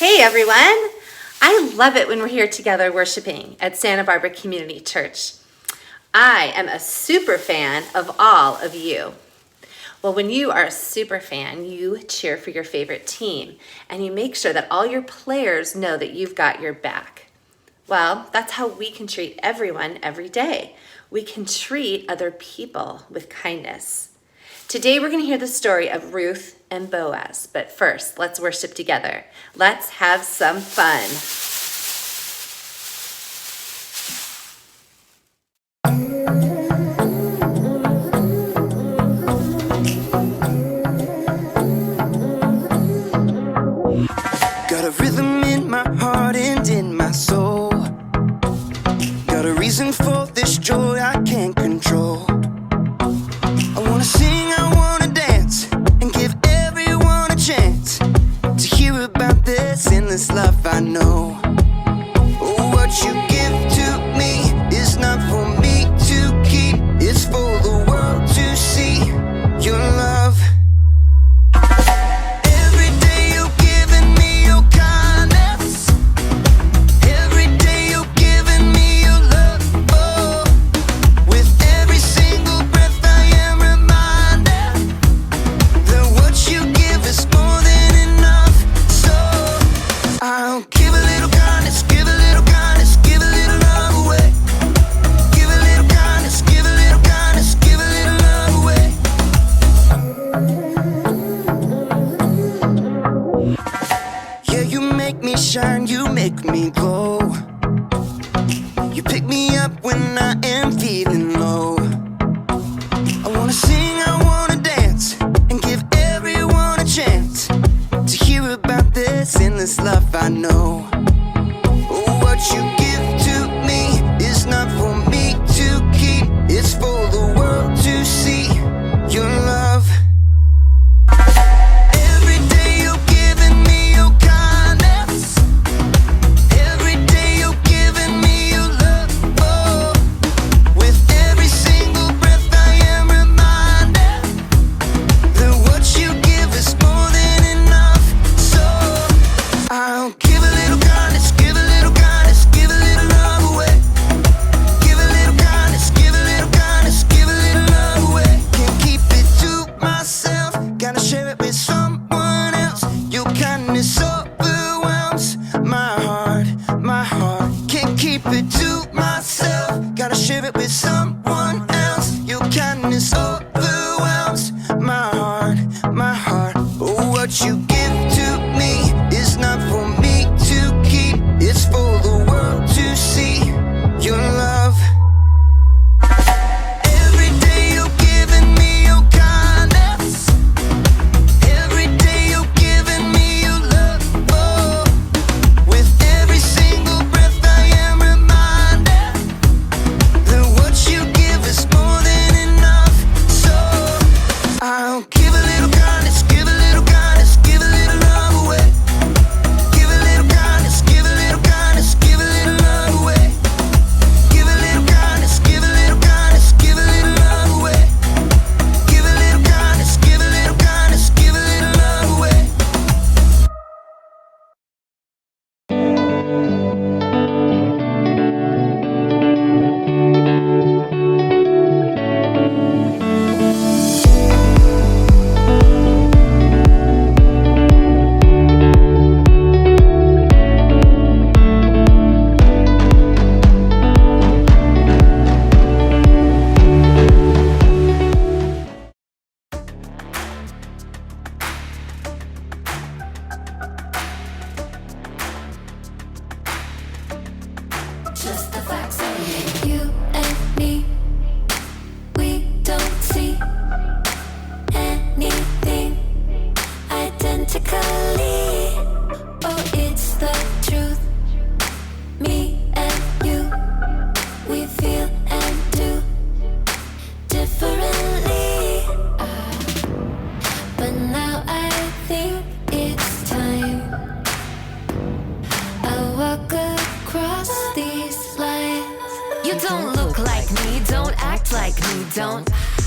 Hey everyone! I love it when we're here together worshiping at Santa Barbara Community Church. I am a super fan of all of you. Well, when you are a super fan, you cheer for your favorite team and you make sure that all your players know that you've got your back. Well, that's how we can treat everyone every day. We can treat other people with kindness. Today we're going to hear the story of Ruth and Boaz, but first, let's worship together. Let's have some fun. Got a rhythm in my heart and in my soul. Got a reason for this joy I can't control. I wanna sing, I wanna dance, and give everyone a chance to hear about this endless love I know. Oh, what you give to me is not for me to keep. It's for the world to see your love. Shine, you make me glow. You pick me up when I am feeling low. I wanna sing, I wanna dance, and give everyone a chance to hear about this endless love I know. Oh, what you give to me is not for me to keep. It's for the world to see your love.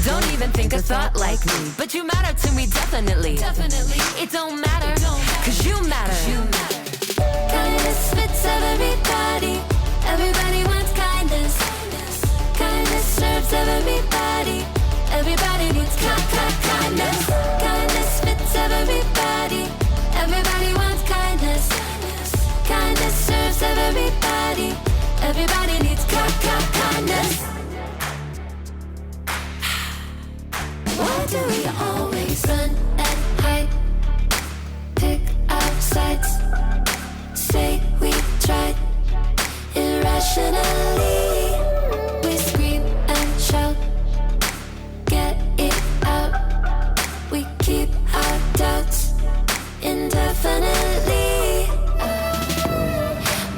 Don't even think a thought like me, but you matter to me definitely. It don't matter, cause you matter. Kindness fits everybody. Everybody wants kindness. Kindness serves everybody. Everybody needs kindness. Kindness fits everybody. Everybody wants kindness. Kindness serves everybody. Everybody needs kindness. Why do we always run and hide? Pick our sides. Say we tried. Irrationally, we scream and shout. Get it out. We keep our doubts indefinitely.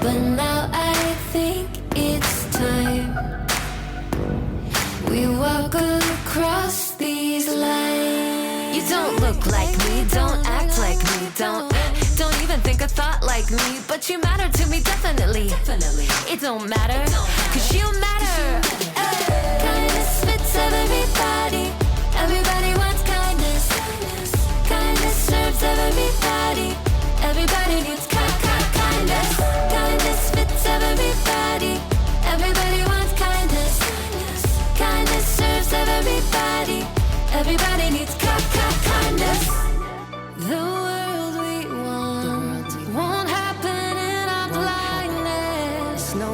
But now I think it's time we walk across these lines. You don't look like me, don't act like me, don't even think a thought like me, but you matter to me definitely. It don't matter, cause you matter. Kindness fits everybody. Everybody wants kindness. Kindness serves everybody. Everybody needs kindness. Kindness fits everybody. Everybody wants kindness. Kindness serves everybody. Everybody needs kindness. The world we want won't happen in our blindness. No,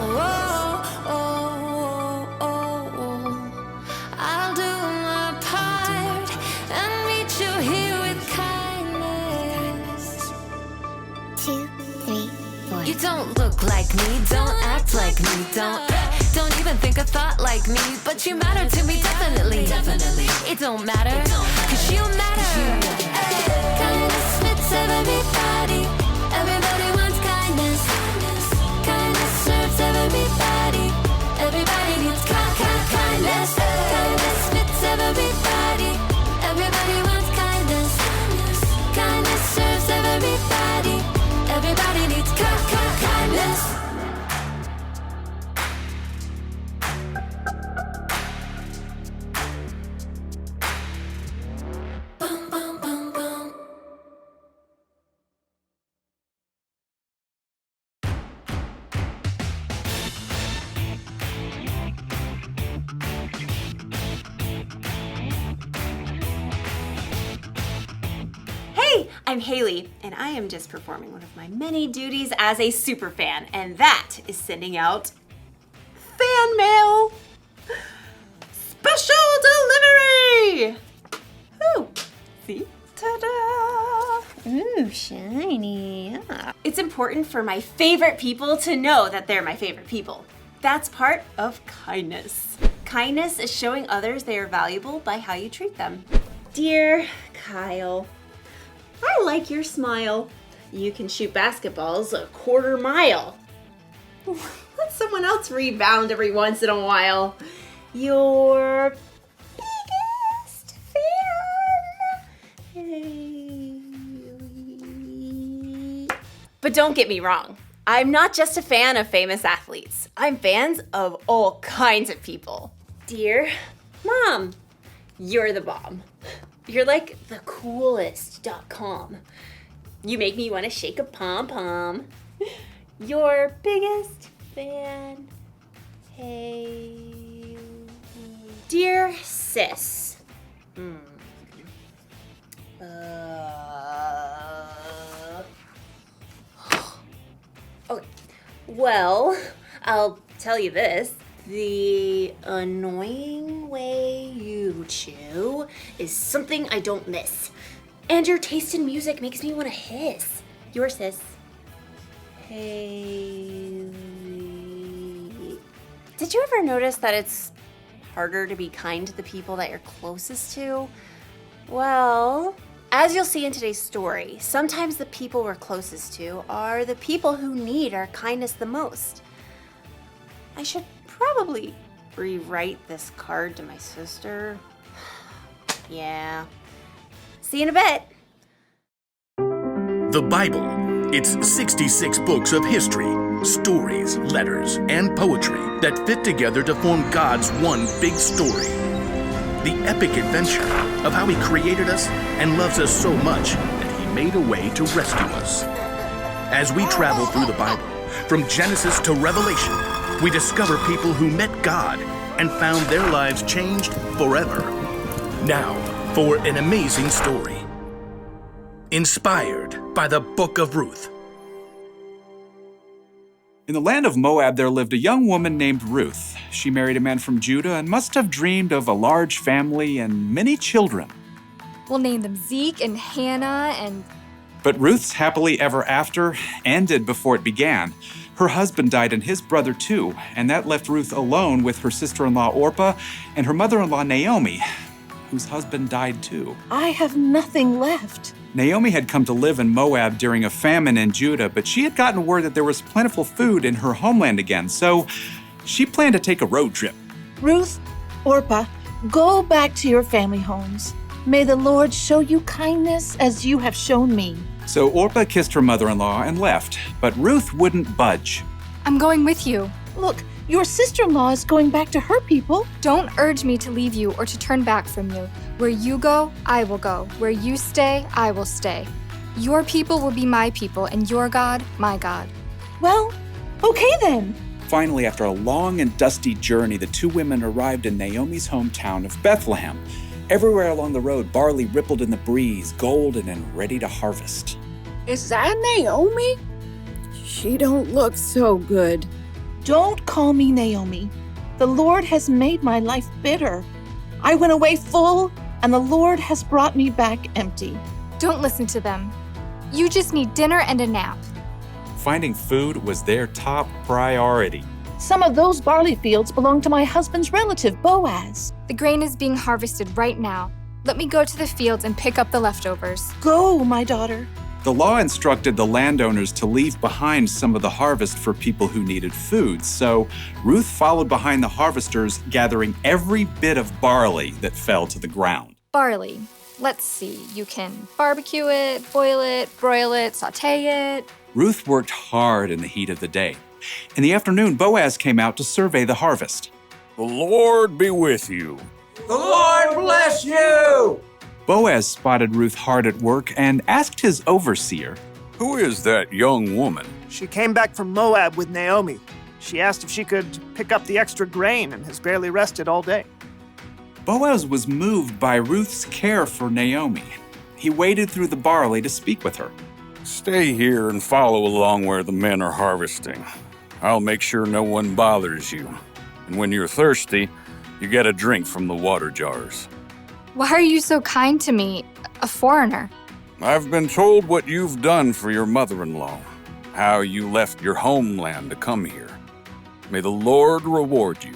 I'll do my part and meet you here with kindness. 2, 3, 4. You don't look like me, don't act like me, don't even think a thought like me, but you matter to me definitely. It don't matter, cause you matter. Kindness fits everybody. Everybody wants kindness. Kindness serves everybody. Everybody needs kindness. Kindness fits everybody. Everybody wants kindness. Kindness serves everybody. Everybody needs kindness. Boom, boom, boom, boom. Hey, I'm Haley, and I am just performing one of my many duties as a super fan, and that is sending out fan mail. Special delivery! Ooh, see? Ta-da! Ooh, shiny. Yeah. It's important for my favorite people to know that they're my favorite people. That's part of kindness. Kindness is showing others they are valuable by how you treat them. Dear Kyle, I like your smile. You can shoot basketballs a 1/4 mile. Let someone else rebound every once in a while. Your biggest fan. But don't get me wrong. I'm not just a fan of famous athletes. I'm fans of all kinds of people. Dear Mom, you're the bomb. You're like the coolest.com. You make me want to shake a pom-pom. Your biggest fan, Haley. Dear sis. Okay. Well, I'll tell you this. The annoying way you chew is something I don't miss. And your taste in music makes me want to hiss. Your sis. Hey. Did you ever notice that it's harder to be kind to the people that you're closest to? Well, as you'll see in today's story, sometimes the people we're closest to are the people who need our kindness the most. I should probably rewrite this card to my sister. Yeah. See you in a bit. The Bible. It's 66 books of history, stories, letters, and poetry that fit together to form God's one big story. The epic adventure of how He created us and loves us so much that He made a way to rescue us. As we travel through the Bible, from Genesis to Revelation, we discover people who met God and found their lives changed forever. Now, for an amazing story. Inspired by the Book of Ruth. In the land of Moab, there lived a young woman named Ruth. She married a man from Judah and must have dreamed of a large family and many children. We'll name them Zeke and Hannah and... But Ruth's happily ever after ended before it began. Her husband died and his brother too, and that left Ruth alone with her sister-in-law Orpah and her mother-in-law Naomi, whose husband died too. I have nothing left. Naomi had come to live in Moab during a famine in Judah, but she had gotten word that there was plentiful food in her homeland again, so she planned to take a road trip. Ruth, Orpah, go back to your family homes. May the Lord show you kindness as you have shown me. So Orpah kissed her mother-in-law and left, but Ruth wouldn't budge. I'm going with you. Look, your sister-in-law is going back to her people. Don't urge me to leave you or to turn back from you. Where you go, I will go. Where you stay, I will stay. Your people will be my people, and your God, my God. Well, okay then. Finally, after a long and dusty journey, the two women arrived in Naomi's hometown of Bethlehem. Everywhere along the road, barley rippled in the breeze, golden and ready to harvest. Is that Naomi? She don't look so good. Don't call me Naomi. The Lord has made my life bitter. I went away full, and the Lord has brought me back empty. Don't listen to them. You just need dinner and a nap. Finding food was their top priority. Some of those barley fields belong to my husband's relative, Boaz. The grain is being harvested right now. Let me go to the fields and pick up the leftovers. Go, my daughter. The law instructed the landowners to leave behind some of the harvest for people who needed food, so Ruth followed behind the harvesters, gathering every bit of barley that fell to the ground. Barley. Let's see. You can barbecue it, boil it, broil it, saute it. Ruth worked hard in the heat of the day. In the afternoon, Boaz came out to survey the harvest. The Lord be with you. The Lord bless you! Boaz spotted Ruth hard at work and asked his overseer, Who is that young woman? She came back from Moab with Naomi. She asked if she could pick up the extra grain and has barely rested all day. Boaz was moved by Ruth's care for Naomi. He waded through the barley to speak with her. Stay here and follow along where the men are harvesting. I'll make sure no one bothers you. And when you're thirsty, you get a drink from the water jars. Why are you so kind to me, a foreigner? I've been told what you've done for your mother-in-law, how you left your homeland to come here. May the Lord reward you.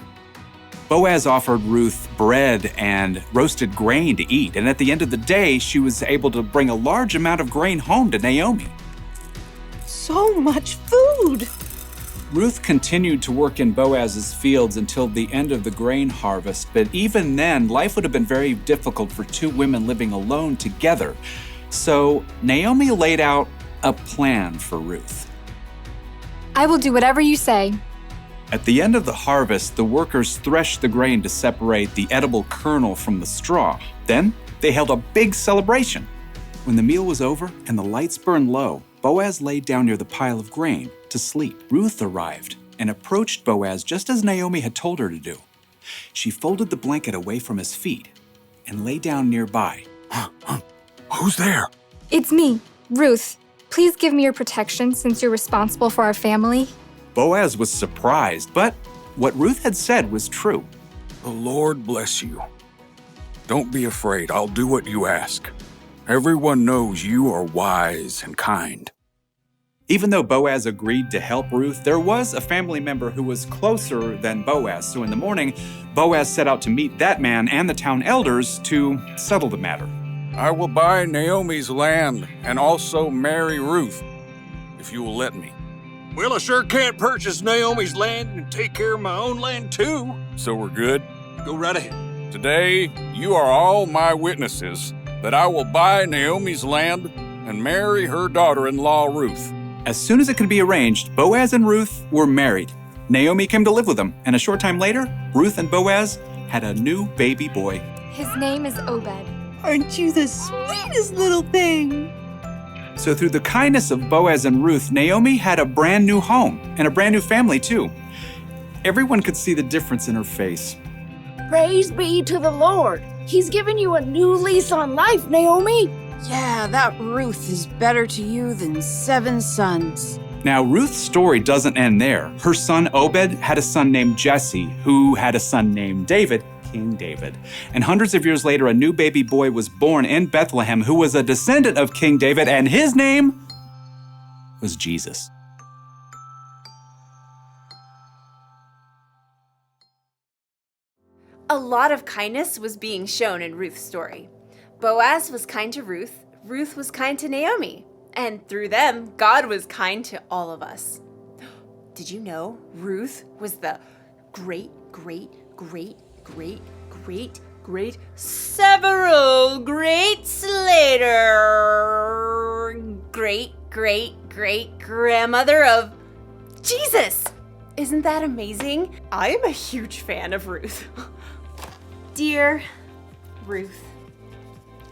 Boaz offered Ruth bread and roasted grain to eat, and at the end of the day, she was able to bring a large amount of grain home to Naomi. So much food! Ruth continued to work in Boaz's fields until the end of the grain harvest, but even then, life would have been very difficult for two women living alone together. So Naomi laid out a plan for Ruth. I will do whatever you say. At the end of the harvest, the workers threshed the grain to separate the edible kernel from the straw. Then they held a big celebration. When the meal was over and the lights burned low, Boaz laid down near the pile of grain to sleep. Ruth arrived and approached Boaz just as Naomi had told her to do. She folded the blanket away from his feet and lay down nearby. Who's there? It's me, Ruth. Please give me your protection since you're responsible for our family. Boaz was surprised, but what Ruth had said was true. The Lord bless you. Don't be afraid. I'll do what you ask. Everyone knows you are wise and kind. Even though Boaz agreed to help Ruth, there was a family member who was closer than Boaz. So in the morning, Boaz set out to meet that man and the town elders to settle the matter. I will buy Naomi's land and also marry Ruth, if you will let me. Well, I sure can't purchase Naomi's land and take care of my own land too. So we're good? Go right ahead. Today, you are all my witnesses that I will buy Naomi's land and marry her daughter-in-law, Ruth. As soon as it could be arranged, Boaz and Ruth were married. Naomi came to live with them, and a short time later, Ruth and Boaz had a new baby boy. His name is Obed. Aren't you the sweetest little thing? So through the kindness of Boaz and Ruth, Naomi had a brand new home and a brand new family too. Everyone could see the difference in her face. Praise be to the Lord. He's given you a new lease on life, Naomi. Yeah, that Ruth is better to you than 7 sons. Now, Ruth's story doesn't end there. Her son Obed had a son named Jesse, who had a son named David, King David. And hundreds of years later, a new baby boy was born in Bethlehem who was a descendant of King David, and his name was Jesus. A lot of kindness was being shown in Ruth's story. Boaz was kind to Ruth, Ruth was kind to Naomi, and through them, God was kind to all of us. Did you know Ruth was the several greats later great grandmother of Jesus? Isn't that amazing? I am a huge fan of Ruth. Dear Ruth,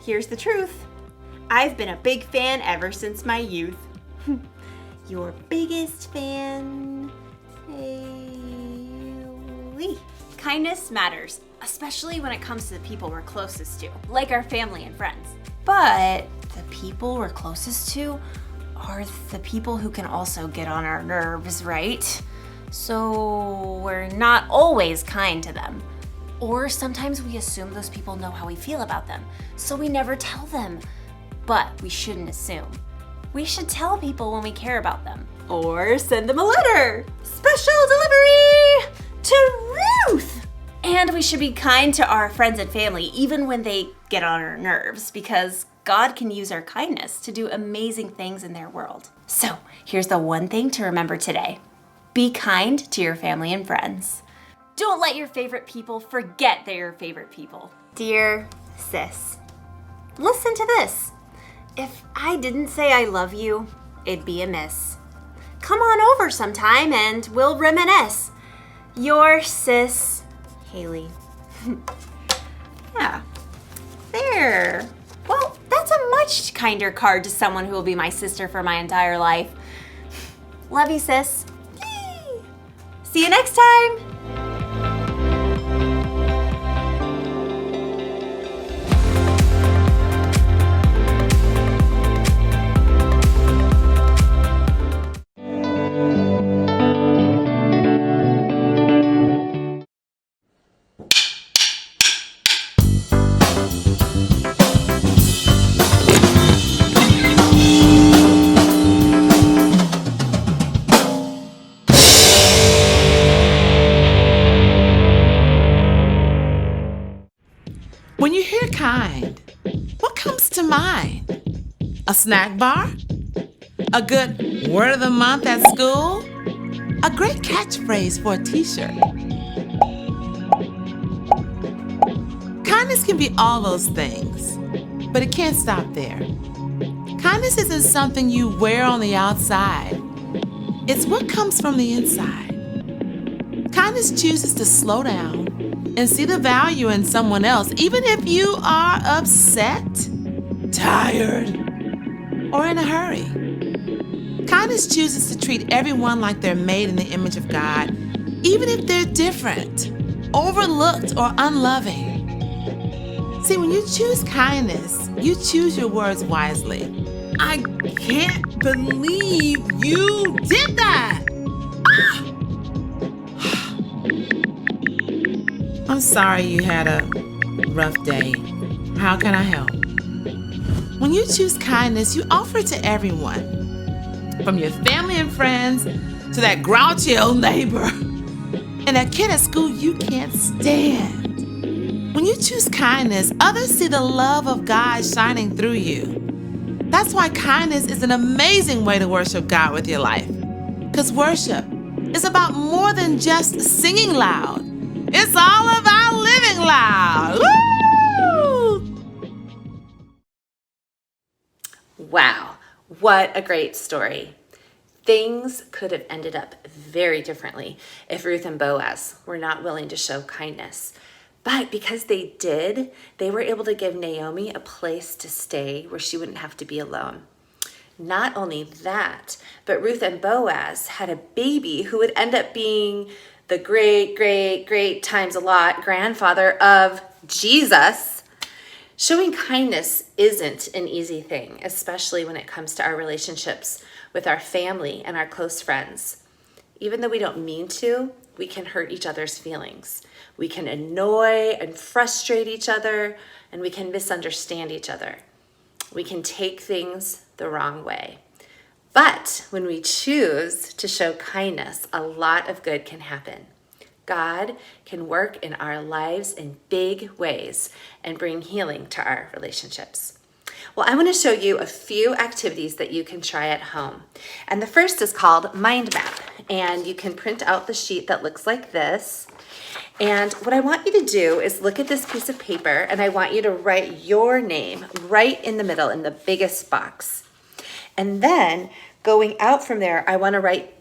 here's the truth. I've been a big fan ever since my youth. Your biggest fan, Haley. Kindness matters, especially when it comes to the people we're closest to, like our family and friends. But the people we're closest to are the people who can also get on our nerves, right? So we're not always kind to them. Or sometimes we assume those people know how we feel about them, so we never tell them. But we shouldn't assume. We should tell people when we care about them. Or send them a letter. Special delivery to Ruth! And we should be kind to our friends and family, even when they get on our nerves, because God can use our kindness to do amazing things in their world. So here's the one thing to remember today. Be kind to your family and friends. Don't let your favorite people forget they're your favorite people. Dear sis, listen to this. If I didn't say I love you, it'd be amiss. Come on over sometime and we'll reminisce. Your sis, Haley. Yeah, there. Well, that's a much kinder card to someone who will be my sister for my entire life. Love you, sis. Yay. See you next time. When you hear kind, what comes to mind? A snack bar? A good word of the month at school? A great catchphrase for a t-shirt? Kindness can be all those things, but it can't stop there. Kindness isn't something you wear on the outside. It's what comes from the inside. Kindness chooses to slow down and see the value in someone else, even if you are upset, tired, or in a hurry. Kindness chooses to treat everyone like they're made in the image of God, even if they're different, overlooked, or unloving. See, when you choose kindness, you choose your words wisely. I can't believe you did that! I'm sorry you had a rough day. How can I help? When you choose kindness, you offer it to everyone. From your family and friends to that grouchy old neighbor and that kid at school you can't stand. When you choose kindness, others see the love of God shining through you. That's why kindness is an amazing way to worship God with your life. Because worship is about more than just singing loud. It's all about living loud. Woo! Wow, what a great story. Things could have ended up very differently if Ruth and Boaz were not willing to show kindness. But because they did, they were able to give Naomi a place to stay where she wouldn't have to be alone. Not only that, but Ruth and Boaz had a baby who would end up being the great times a lot grandfather of Jesus. Showing kindness isn't an easy thing, especially when it comes to our relationships with our family and our close friends. Even though we don't mean to, we can hurt each other's feelings. We can annoy and frustrate each other, and we can misunderstand each other. We can take things the wrong way. But when we choose to show kindness, a lot of good can happen. God can work in our lives in big ways and bring healing to our relationships. Well, I want to show you a few activities that you can try at home. And the first is called Mind Map. And you can print out the sheet that looks like this. And what I want you to do is look at this piece of paper, and I want you to write your name right in the middle in the biggest box. And then going out from there, I want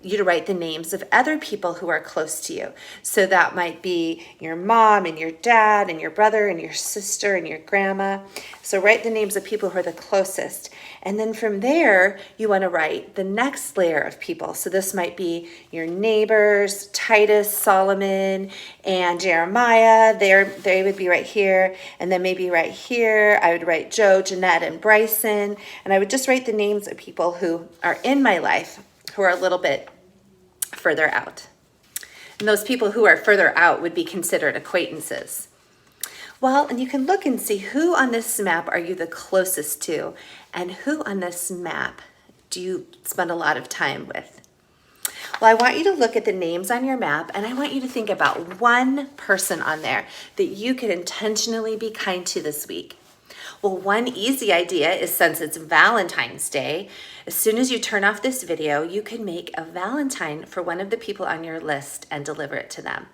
you to write the names of other people who are close to you. So that might be your mom and your dad and your brother and your sister and your grandma. So write the names of people who are the closest. And then from there, you want to write the next layer of people. So this might be your neighbors, Titus, Solomon, and Jeremiah. They would be right here. And then maybe right here, I would write Joe, Jeanette, and Bryson. And I would just write the names of people who are in my life who are a little bit further out. And those people who are further out would be considered acquaintances. Well, and you can look and see who on this map are you the closest to, and who on this map do you spend a lot of time with. Well, I want you to look at the names on your map, and I want you to think about one person on there that you could intentionally be kind to this week. Well, one easy idea is, since it's Valentine's Day, as soon as you turn off this video, you can make a Valentine for one of the people on your list and deliver it to them.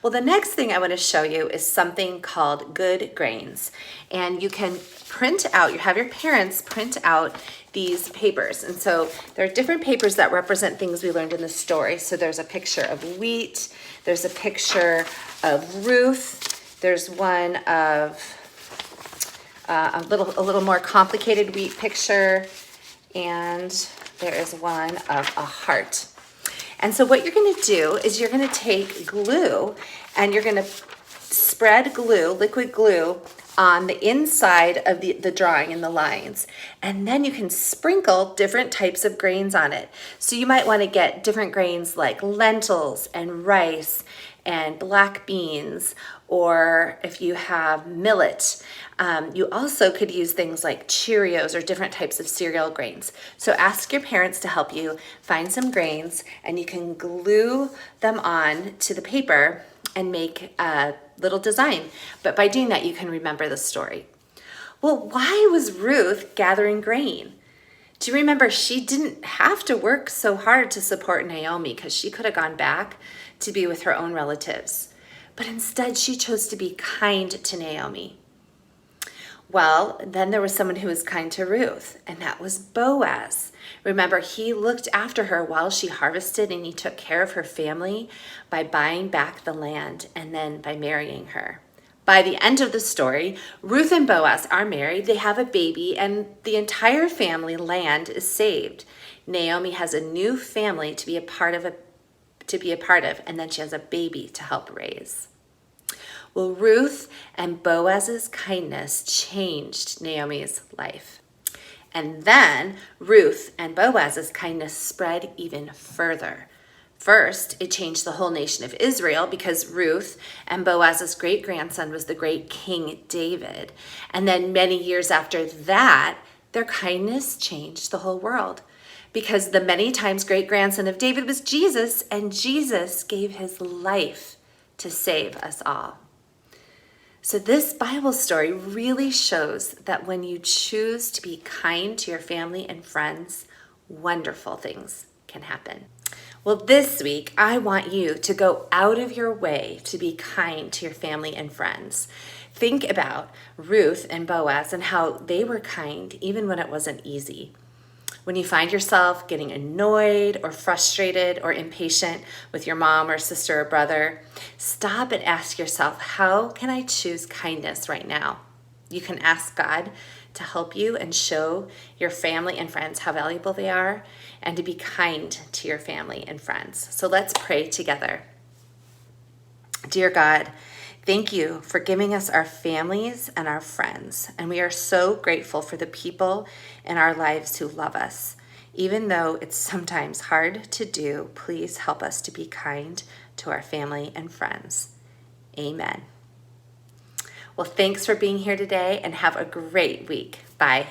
Well, the next thing I want to show you is something called Good Grains. And you can have your parents print out these papers. And so there are different papers that represent things we learned in the story. So there's a picture of wheat, there's a picture of Ruth, there's one of a little more complicated wheat picture, and there is one of a heart. And so what you're going to do is you're going to take glue, and you're going to spread glue, liquid glue, on the inside of the drawing in the lines. And then you can sprinkle different types of grains on it. So you might want to get different grains like lentils and rice and black beans, or if you have millet. You also could use things like Cheerios or different types of cereal grains. So ask your parents to help you find some grains, and you can glue them on to the paper and make a little design. But by doing that, you can remember the story. Well, why was Ruth gathering grain? Do you remember she didn't have to work so hard to support Naomi, because she could have gone back to be with her own relatives. But instead, she chose to be kind to Naomi. Well, then there was someone who was kind to Ruth, and that was Boaz. Remember, he looked after her while she harvested, and he took care of her family by buying back the land and then by marrying her. By the end of the story, Ruth and Boaz are married, they have a baby, and the entire family land is saved. Naomi has a new family to be a part of, and then she has a baby to help raise. Well, Ruth and Boaz's kindness changed Naomi's life. And then Ruth and Boaz's kindness spread even further. First, it changed the whole nation of Israel, because Ruth and Boaz's great-grandson was the great King David. And then many years after that, their kindness changed the whole world, because the many times great-grandson of David was Jesus, and Jesus gave his life to save us all. So this Bible story really shows that when you choose to be kind to your family and friends, wonderful things can happen. Well, this week, I want you to go out of your way to be kind to your family and friends. Think about Ruth and Boaz and how they were kind even when it wasn't easy. When you find yourself getting annoyed or frustrated or impatient with your mom or sister or brother, stop and ask yourself, how can I choose kindness right now? You can ask God to help you and show your family and friends how valuable they are, and to be kind to your family and friends. So let's pray together. Dear God, thank you for giving us our families and our friends, and we are so grateful for the people in our lives who love us. Even though it's sometimes hard to do, please help us to be kind to our family and friends. Amen. Well, thanks for being here today, and have a great week. Bye.